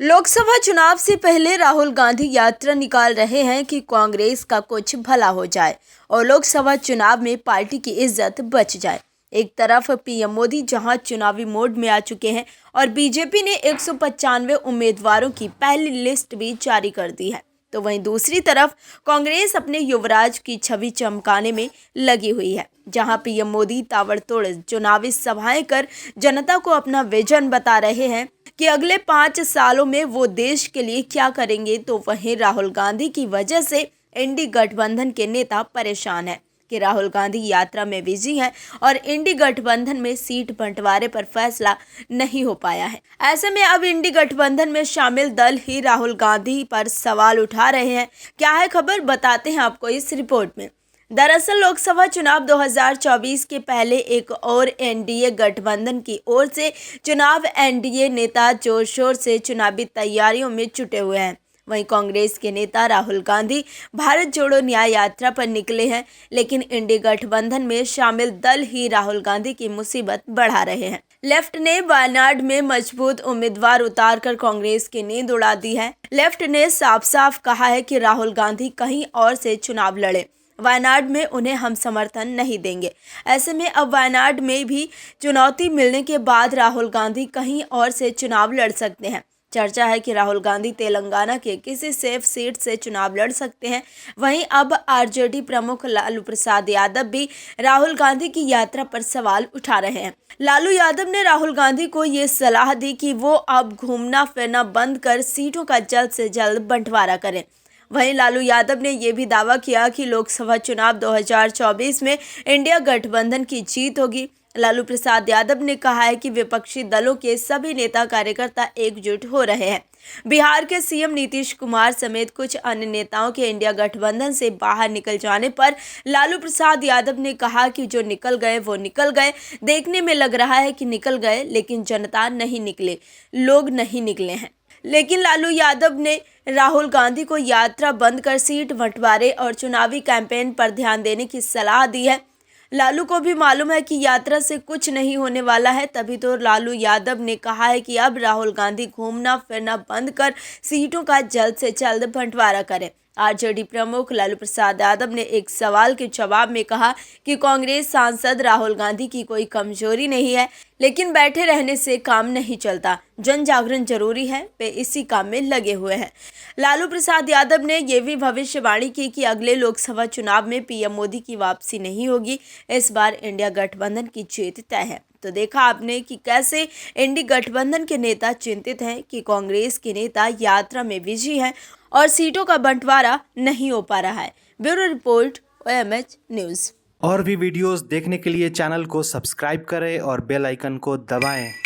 लोकसभा चुनाव से पहले राहुल गांधी यात्रा निकाल रहे हैं कि कांग्रेस का कुछ भला हो जाए और लोकसभा चुनाव में पार्टी की इज्जत बच जाए। एक तरफ पीएम मोदी जहां चुनावी मोड में आ चुके हैं और बीजेपी ने 195 उम्मीदवारों की पहली लिस्ट भी जारी कर दी है, तो वहीं दूसरी तरफ कांग्रेस अपने युवराज की छवि चमकाने में लगी हुई है, जहां पीएम मोदी ताबड़तोड़ चुनावी सभाएं कर जनता को अपना विजन बता रहे हैं कि अगले 5 सालों में वो देश के लिए क्या करेंगे। तो वहीं राहुल गांधी की वजह से इंडी गठबंधन के नेता परेशान हैं कि राहुल गांधी यात्रा में बिजी हैं और इंडी गठबंधन में सीट बंटवारे पर फैसला नहीं हो पाया है। ऐसे में अब इंडी गठबंधन में शामिल दल ही राहुल गांधी पर सवाल उठा रहे हैं। क्या है खबर, बताते हैं आपको इस रिपोर्ट में। दरअसल लोकसभा चुनाव 2024 के पहले एक और एनडीए गठबंधन की ओर से चुनाव एनडीए नेता जोर शोर से चुनावी तैयारियों में जुटे हुए हैं। वहीं कांग्रेस के नेता राहुल गांधी भारत जोड़ो न्याय यात्रा पर निकले हैं, लेकिन इंडी गठबंधन में शामिल दल ही राहुल गांधी की मुसीबत बढ़ा रहे हैं। लेफ्ट ने वायनाड में मजबूत उम्मीदवार उतारकर कांग्रेस की नींद उड़ा दी है। लेफ्ट ने साफ साफ कहा है कि राहुल गांधी कहीं और से चुनाव लड़े, वायनाड में उन्हें हम समर्थन नहीं देंगे। ऐसे में अब वायनाड में भी चुनौती मिलने के बाद राहुल गांधी कहीं और से चुनाव लड़ सकते हैं। चर्चा है कि राहुल गांधी तेलंगाना के किसी सेफ सीट से चुनाव लड़ सकते हैं। वहीं अब आरजेडी प्रमुख लालू प्रसाद यादव भी राहुल गांधी की यात्रा पर सवाल उठा रहे हैं। लालू यादव ने राहुल गांधी को ये सलाह दी कि वो अब घूमना फिरना बंद कर सीटों का जल्द से जल्द बंटवारा करें। वहीं लालू यादव ने यह भी दावा किया कि लोकसभा चुनाव 2024 में इंडिया गठबंधन की जीत होगी। लालू प्रसाद यादव ने कहा है कि विपक्षी दलों के सभी नेता कार्यकर्ता एकजुट हो रहे हैं। बिहार के सीएम नीतीश कुमार समेत कुछ अन्य नेताओं के इंडिया गठबंधन से बाहर निकल जाने पर लालू प्रसाद यादव ने कहा कि जो निकल गए वो निकल गए। देखने में लग रहा है कि निकल गए, लेकिन जनता नहीं निकले, लोग नहीं निकले हैं। लेकिन लालू यादव ने राहुल गांधी को यात्रा बंद कर सीट बंटवारे और चुनावी कैंपेन पर ध्यान देने की सलाह दी है। लालू को भी मालूम है कि यात्रा से कुछ नहीं होने वाला है, तभी तो लालू यादव ने कहा है कि अब राहुल गांधी घूमना फिरना बंद कर सीटों का जल्द से जल्द बंटवारा करें। आरजेडी प्रमुख लालू प्रसाद यादव ने एक सवाल के जवाब में कहा कि कांग्रेस सांसद राहुल गांधी की कोई कमजोरी नहीं है, लेकिन बैठे रहने से काम नहीं चलता, जन जागरण जरूरी है, वे इसी काम में लगे हुए हैं। लालू प्रसाद यादव ने यह भी भविष्यवाणी की कि अगले लोकसभा चुनाव में पीएम मोदी की वापसी नहीं होगी। इस बार इंडिया गठबंधन की जीत तय है। तो देखा आपने कि कैसे इंडी गठबंधन के नेता चिंतित हैं कि कांग्रेस के नेता यात्रा में बिजी हैं और सीटों का बंटवारा नहीं हो पा रहा है। Bureau report, OMH news. और भी वीडियोस देखने के लिए चैनल को सब्सक्राइब करें और बेल आइकन को दबाएं।